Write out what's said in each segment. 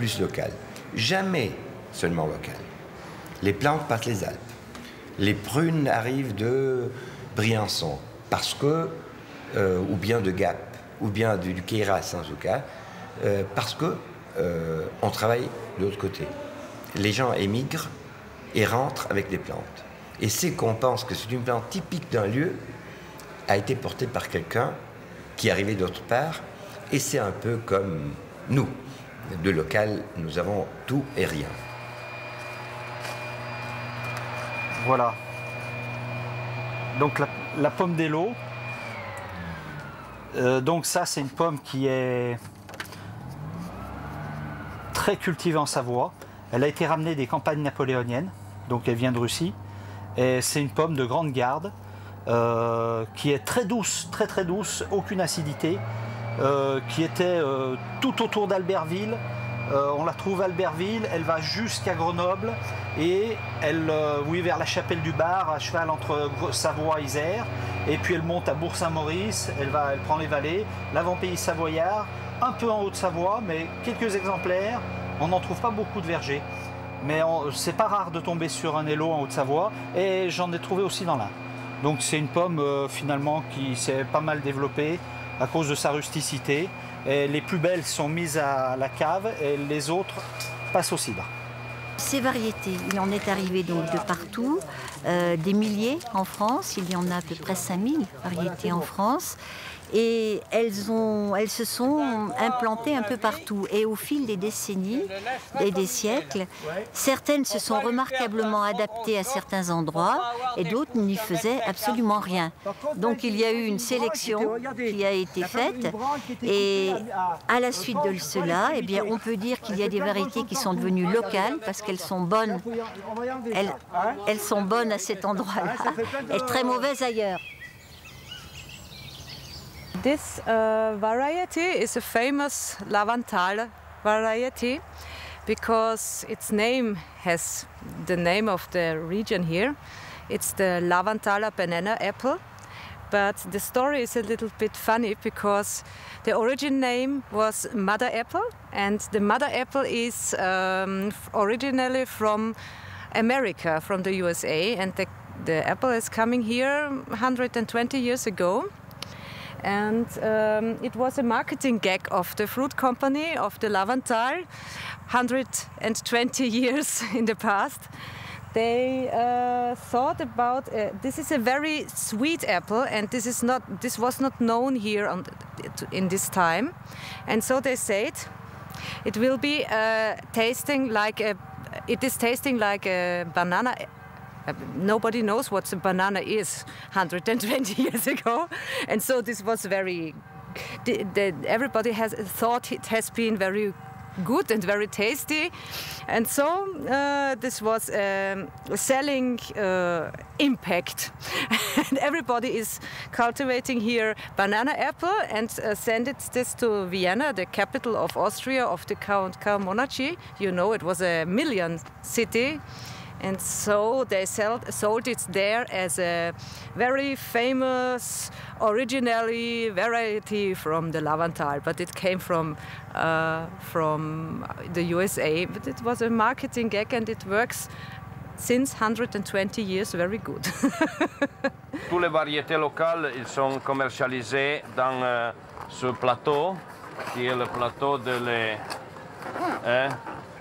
plus local. Jamais seulement local. Les plantes passent les Alpes. Les prunes arrivent de Briançon, parce que, ou bien de Gap, ou bien du Queyras en tout cas, parce que on travaille de l'autre côté. Les gens émigrent et rentrent avec des plantes. Et c'est qu'on pense que c'est une plante typique d'un lieu, a été portée par quelqu'un qui arrivait d'autre part, et c'est un peu comme nous. De local, nous avons tout et rien. Voilà. Donc la pomme d'Elo. Donc ça, c'est une pomme qui est très cultivée en Savoie. Elle a été ramenée des campagnes napoléoniennes, donc elle vient de Russie. Et c'est une pomme de grande garde qui est très douce, très très douce, aucune acidité, qui était tout autour d'Albertville. On la trouve à Albertville, elle va jusqu'à Grenoble et elle, oui, vers la Chapelle du Bar, à cheval entre Savoie et Isère. Et puis elle monte à Bourg-Saint-Maurice, elle prend les vallées, l'avant-pays savoyard, un peu en Haute-Savoie, mais quelques exemplaires. On n'en trouve pas beaucoup de vergers. Mais c'est pas rare de tomber sur un Elo en Haute-Savoie et j'en ai trouvé aussi dans l'Ain. Donc c'est une pomme finalement qui s'est pas mal développée à cause de sa rusticité. Et les plus belles sont mises à la cave et les autres passent au cidre. Ces variétés, il en est arrivé donc de partout, des milliers en France, il y en a à peu près 5000 variétés en France. Et elles se sont implantées un peu partout. Et au fil des décennies et des siècles, certaines se sont remarquablement adaptées à certains endroits et d'autres n'y faisaient absolument rien. Donc il y a eu une sélection qui a été faite et à la suite de cela, eh bien, on peut dire qu'il y a des variétés qui sont devenues locales parce qu'elles sont bonnes. Elles sont bonnes à cet endroit-là et très mauvaises ailleurs. This variety is a famous Lavanthaler variety because its name has the name of the region here. It's the Lavanthaler banana apple, but the story is a little bit funny because the origin name was mother apple, and the mother apple is originally from America, from the USA, and the apple is coming here 120 years ago. And it was a marketing gag of the fruit company of the Lavanthaler 120 years in the past. They thought about this is a very sweet apple, and this was not known here in this time, and so they said it will be tasting like a banana. Nobody knows what a banana is 120 years ago, and so this was very. Everybody has thought it has been very good and very tasty, and so this was selling impact. And everybody is cultivating here banana apple and send this to Vienna, the capital of Austria, of the Count monarchy. You know, it was a million city. And so they sold it there as a very famous, originally variety from the Lavanthaler, but it came from the USA. But it was a marketing gag, and it works since 120 years very good. Toutes les variétés locales, ils sont commercialisées dans ce plateau, qui est le plateau de les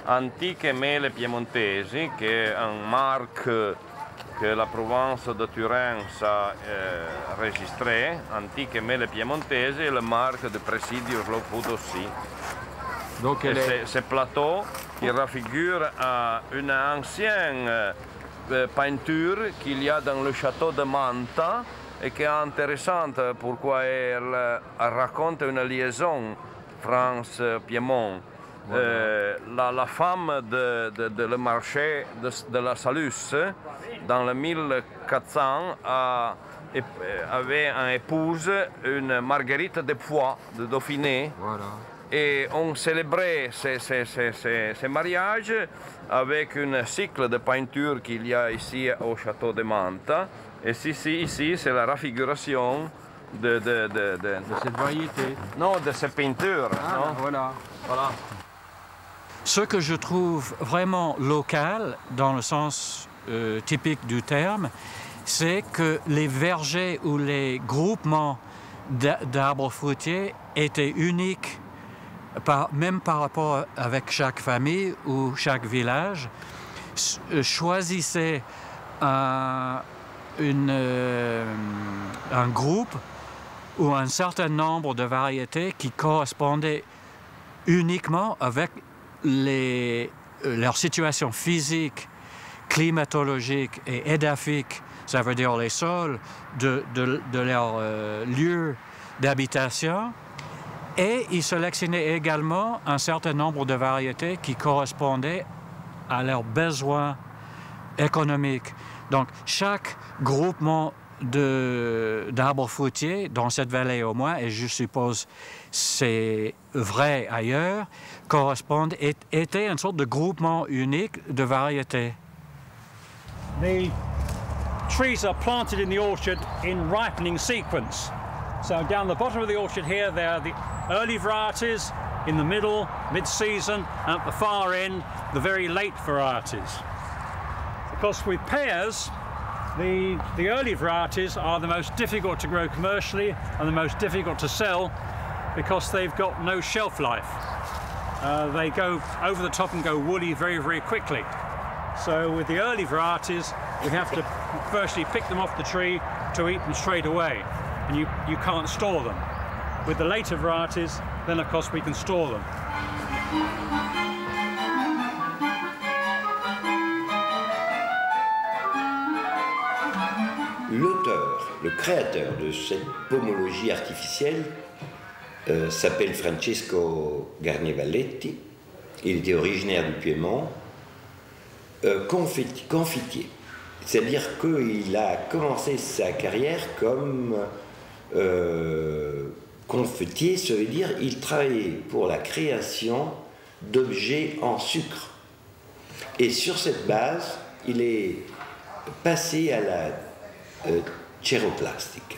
antiche mele piemontesi, che è un marque que la Provence de Turin a enregistré, antiche mele piemontesi, et le marque de Presidio Slow Food aussi. Donc ce plateau qui raffigure une ancienne peinture qu'il y a dans le château de Manta et qui est intéressante pourquoi elle raconte une liaison France-Piémont. La femme de le marché de la Salus, dans le 1400, avait une épouse, une Marguerite de Poix, de Dauphiné. Voilà. Et on célébrait ces mariages avec un cycle de peinture qu'il y a ici au château de Manta. Et ici c'est la raffiguration de cette variété. Non, de cette peinture. Ah, non? Voilà. Ce que je trouve vraiment local, dans le sens typique du terme, c'est que les vergers ou les groupements d'arbres fruitiers étaient uniques, même par rapport avec chaque famille ou chaque village, choisissaient un groupe ou un certain nombre de variétés qui correspondaient uniquement avec leur situation physique, climatologique et édaphique, ça veut dire les sols de leur lieu d'habitation. Et ils sélectionnaient également un certain nombre de variétés qui correspondaient à leurs besoins économiques. Donc, chaque groupement d'arbres fruitiers, dans cette vallée au moins, et je suppose c'est vrai ailleurs, était une sorte de groupement unique de variétés. The trees are planted in the orchard in ripening sequence. So down the bottom of the orchard here, there are the early varieties, in the middle, mid-season, and at the far end, the very late varieties. Because with pears, the early varieties are the most difficult to grow commercially and the most difficult to sell because they've got no shelf life. They go over the top and go woolly very, very quickly. So with the early varieties, we have to firstly pick them off the tree to eat them straight away, and you can't store them. With the later varieties, then of course we can store them. L'auteur, le créateur de cette pomologie artificielle s'appelle Francesco Garnivalletti. Il était originaire du Piémont, confitier. C'est-à-dire qu'il a commencé sa carrière comme confitier, ça veut dire qu'il travaillait pour la création d'objets en sucre. Et sur cette base, il est passé à la chéroplastique,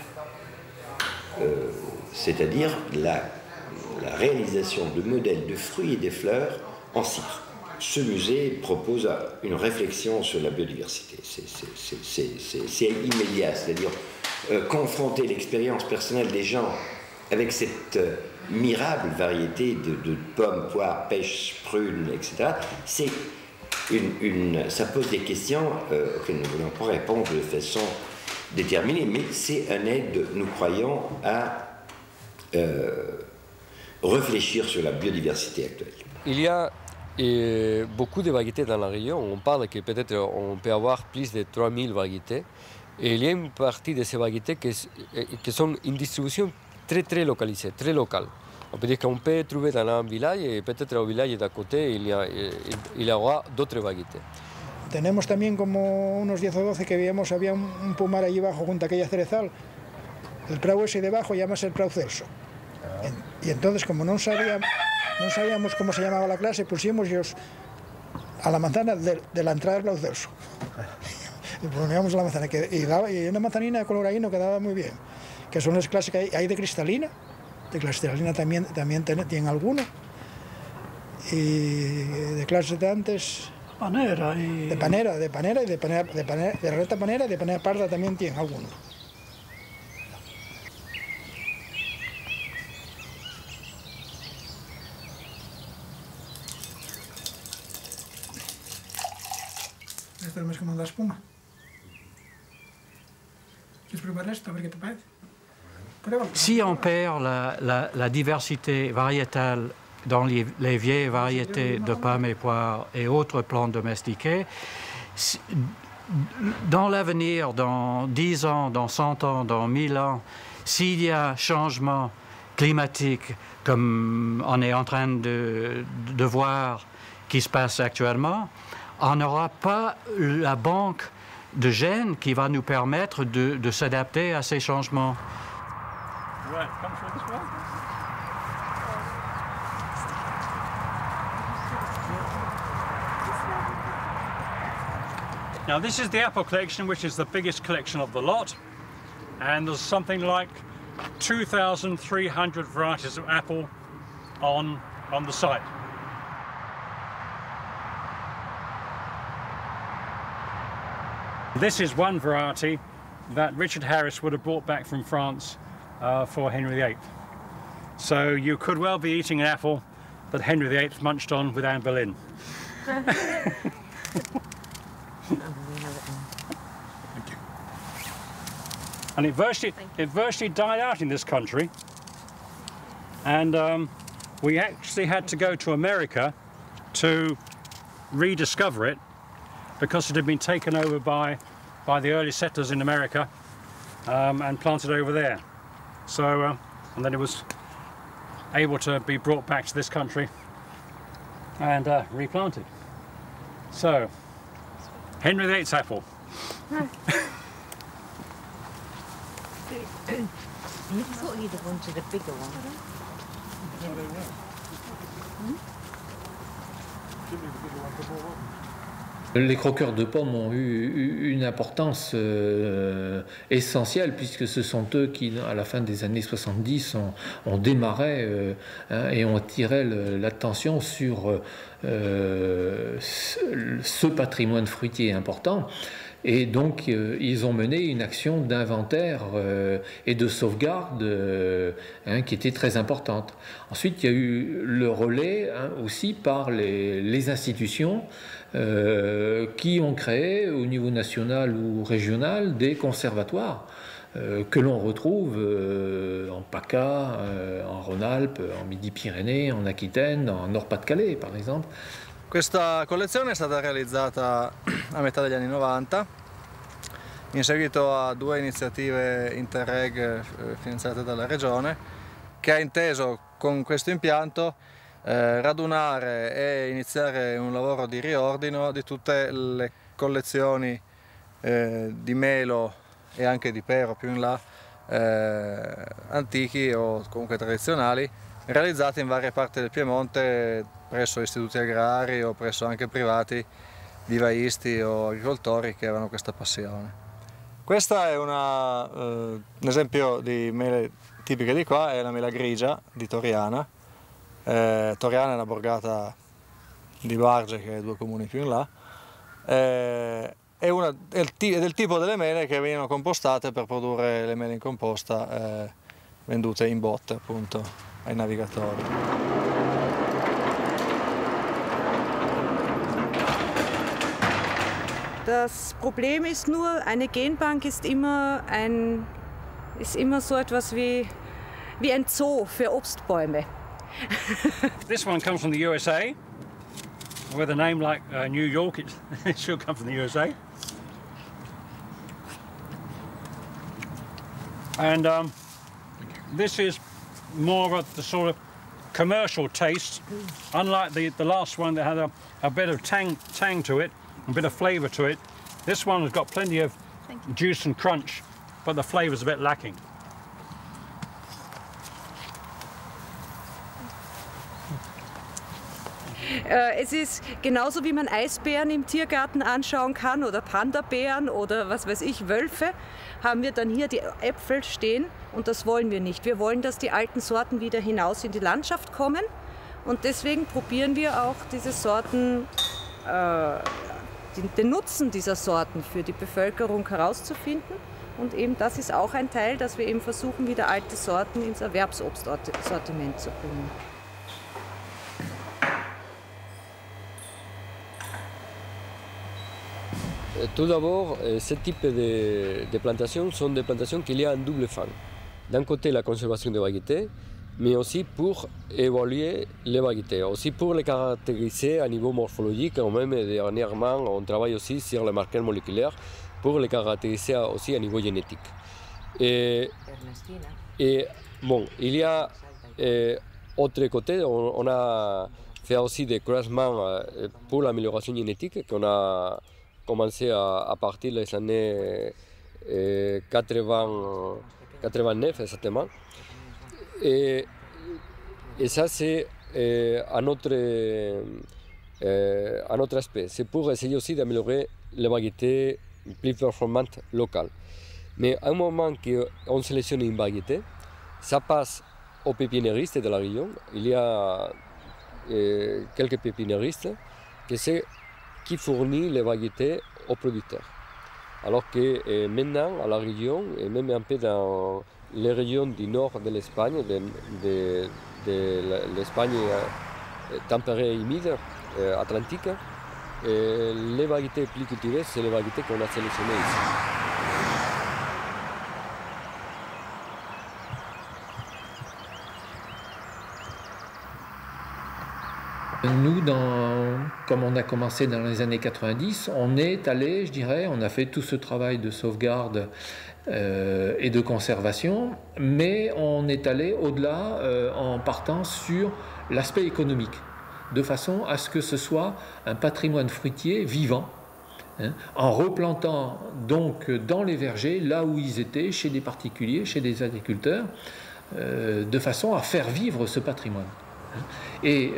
c'est-à-dire la réalisation de modèles de fruits et de fleurs en cire. Ce musée propose une réflexion sur la biodiversité. C'est immédiat, c'est-à-dire confronter l'expérience personnelle des gens avec cette mirable variété de pommes, poires, pêches, prunes, etc. Ça pose des questions auxquelles nous ne voulons pas répondre de façon déterminée, mais c'est un aide, nous croyons, à réfléchir sur la biodiversité actuelle. Il y a beaucoup de variétés dans la région. On parle que peut-être on peut avoir plus de 3000 variétés. Et il y a une partie de ces variétés qui sont une distribution très très localisée, très locale. On peut dire qu'on peut trouver dans un village et peut-être au village d'à côté il y aura d'autres variétés. Tenemos también como unos 10 o 12 que veíamos, había un pomar allí abajo junto a aquella cerezal. El prau ese debajo llámase el prau Celso. Y entonces, como no sabíamos cómo se llamaba la clase, pusimos a la manzana de la entrada del prau Celso. Y poníamos la manzana, y una manzanina de color ahí no quedaba muy bien. Que son las clases que hay de cristalina. De cristalina también tienen alguno. Y de clases de antes... Panera y... De panera y de recta panera y de panera parda también tienen alguno. Esto es más como la espuma. ¿Quieres probar esto? A ver qué te parece. Si on perd la diversité variétale dans les vieilles variétés de pommes et poires et autres plantes domestiquées, dans l'avenir, dans 10 ans, dans 100 ans, dans 1000 ans, s'il y a changement climatique, comme on est en train de voir qui se passe actuellement, on n'aura pas la banque de gènes qui va nous permettre de s'adapter à ces changements. Right, come through this way. Now this is the apple collection, which is the biggest collection of the lot, and there's something like 2,300 varieties of apple on the site. This is one variety that Richard Harris would have brought back from France for Henry VIII. So you could well be eating an apple that Henry VIII munched on with Anne Boleyn. And it virtually died out in this country, and we actually had to go to America to rediscover it because it had been taken over by the early settlers in America and planted over there. So, and then it was able to be brought back to this country and replanted. So, Henry VIII's apple. I thought you'd have wanted a bigger one. Les croqueurs de pommes ont eu une importance essentielle puisque ce sont eux qui, à la fin des années 70, ont démarré et ont attiré l'attention sur ce patrimoine fruitier important. Et donc, ils ont mené une action d'inventaire et de sauvegarde qui était très importante. Ensuite, il y a eu le relais aussi par les institutions qui ont créé au niveau national ou régional des conservatoires que l'on retrouve en PACA, en Rhône-Alpes, en Midi-Pyrénées, en Aquitaine, en Nord-Pas-de-Calais par exemple. Questa collezione è stata realizzata a metà degli anni 90 in seguito a 2 iniziative Interreg finanziate dalla Regione, che ha inteso con questo impianto radunare e iniziare un lavoro di riordino di tutte le collezioni di melo e anche di pero più in là antichi o comunque tradizionali, realizzate in varie parti del Piemonte presso istituti agrari o presso anche privati vivaisti o agricoltori che avevano questa passione. Questa è un esempio di mele tipiche di qua, è la mela grigia di Toriana. Toriana è una borgata di Barge, che è 2 comuni più in là. È del tipo delle mele che vengono compostate per produrre le mele in composta vendute in botte appunto ai navigatori. Das Problem ist nur, eine Genbank ist immer so etwas wie ein Zoo für Obstbäume. This one comes from the USA. With a name like New York, it should come from the USA. And this is more of the sort of commercial taste, unlike the last one that had a bit of tang to it, a bit of flavour to it. This one has got plenty of juice and crunch, but the flavour's a bit lacking. Es ist genauso, wie man Eisbären im Tiergarten anschauen kann oder Panda-Bären oder was weiß ich, Wölfe, haben wir dann hier die Äpfel stehen und das wollen wir nicht. Wir wollen, dass die alten Sorten wieder hinaus in die Landschaft kommen und deswegen probieren wir auch diese Sorten, den Nutzen dieser Sorten für die Bevölkerung herauszufinden. Und eben das ist auch ein Teil, dass wir eben versuchen, wieder alte Sorten ins Erwerbsobstsortiment zu bringen. Tout d'abord, ce type de plantations sont des plantations qu'il y a un double fin. D'un côté, la conservation des variétés, mais aussi pour évaluer les variétés, aussi pour les caractériser à niveau morphologique. Même dernièrement, on travaille aussi sur les marqueurs moléculaires pour les caractériser aussi à niveau génétique. Et bon, il y a autre côté, on a fait aussi des croisements pour l'amélioration génétique qu'on a commencé à partir des années 89 exactement. Et ça, c'est un autre aspect. C'est pour essayer aussi d'améliorer les variétés plus performantes locales. Mais à un moment qu'on sélectionne une variété, ça passe aux pépiniéristes de la région. Il y a quelques pépiniéristes qui fournissent les variétés aux producteurs. alors que maintenant, à la région, et même un peu dans les régions du nord de l'Espagne, de l'Espagne tempérée et humide, atlantique, les variétés plus cultivées, c'est les variétés qu'on a sélectionnées ici. Nous, comme on a commencé dans les années 90, on est allé, je dirais, on a fait tout ce travail de sauvegarde et de conservation, mais on est allé au-delà en partant sur l'aspect économique, de façon à ce que ce soit un patrimoine fruitier vivant, hein, en replantant donc dans les vergers, là où ils étaient, chez des particuliers, chez des agriculteurs, de façon à faire vivre ce patrimoine. Et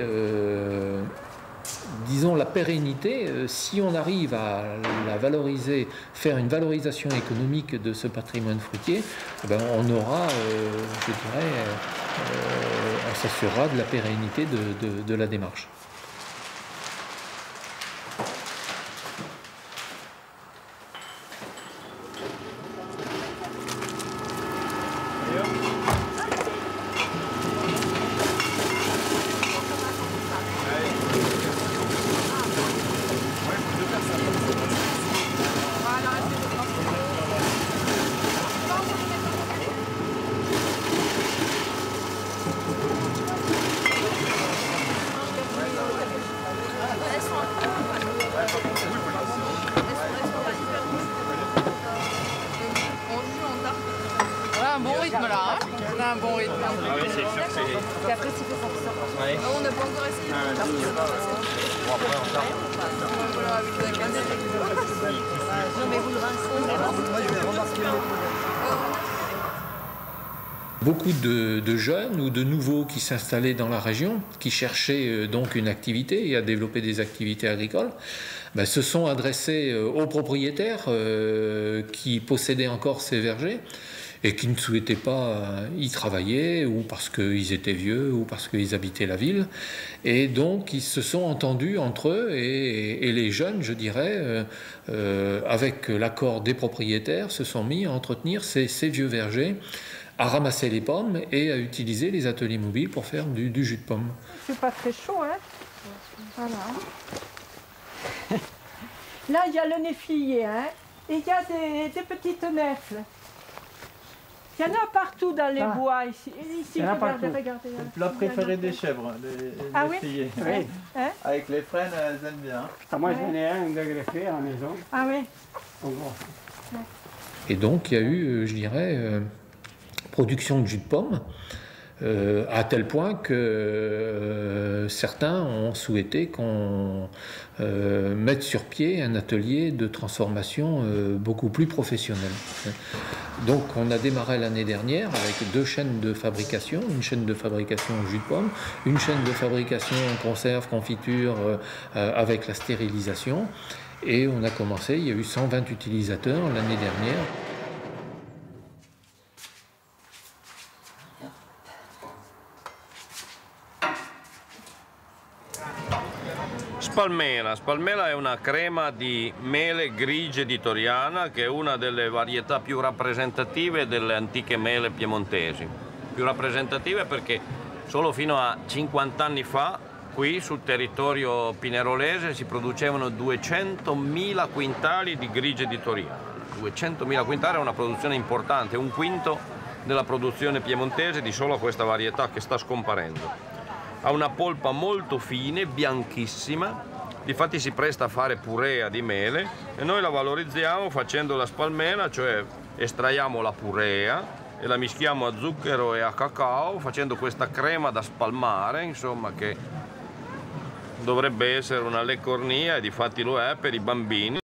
disons la pérennité, si on arrive à la valoriser, faire une valorisation économique de ce patrimoine fruitier, eh ben on aura, je dirais, on s'assurera de la pérennité de la démarche. Un bon rythme là, hein. On a un bon rythme. Ah oui, c'est sûr que c'est... Et après, s'il faut qu'on ressorte. Ouais. On n'a pas encore essayé. Bon, après, on part. Voilà, avec la cannelle. Non, mais vous le rincez. Beaucoup de jeunes ou de nouveaux qui s'installaient dans la région, qui cherchaient donc une activité et à développer des activités agricoles, se sont adressés aux propriétaires qui possédaient encore ces vergers et qui ne souhaitaient pas y travailler, ou parce qu'ils étaient vieux, ou parce qu'ils habitaient la ville. Et donc, ils se sont entendus entre eux, et les jeunes, je dirais, avec l'accord des propriétaires, se sont mis à entretenir ces vieux vergers, à ramasser les pommes et à utiliser les ateliers mobiles pour faire du jus de pomme. C'est pas très chaud, hein? Voilà. Là, il y a le néflier, hein? Et il y a des petites nèfles. Il y en a partout dans les bois ici. Ici, regardez. Le plat préféré des chèvres, les néfliers. Oui. Hein? Avec les frênes, elles aiment bien. Moi, j'en ai un de greffé à la maison. Ah oui. Et donc, il y a eu, je dirais, production de jus de pomme, à tel point que certains ont souhaité qu'on mette sur pied un atelier de transformation beaucoup plus professionnel. Donc on a démarré l'année dernière avec 2 chaînes de fabrication, une chaîne de fabrication jus de pomme, une chaîne de fabrication conserve, confiture avec la stérilisation, et on a commencé, il y a eu 120 utilisateurs l'année dernière. Spalmela. Spalmela è una crema di mele grigie di Toriana, che è una delle varietà più rappresentative delle antiche mele piemontesi. Più rappresentative perché solo fino a 50 anni fa qui sul territorio pinerolese si producevano 200.000 quintali di grigie di Toriana. 200.000 quintali è una produzione importante, 1/5 della produzione piemontese di solo questa varietà che sta scomparendo. Ha una polpa molto fine, bianchissima, difatti si presta a fare purea di mele e noi la valorizziamo facendo la spalmela, cioè estraiamo la purea e la mischiamo a zucchero e a cacao facendo questa crema da spalmare, insomma, che dovrebbe essere una leccornia e difatti lo è per i bambini.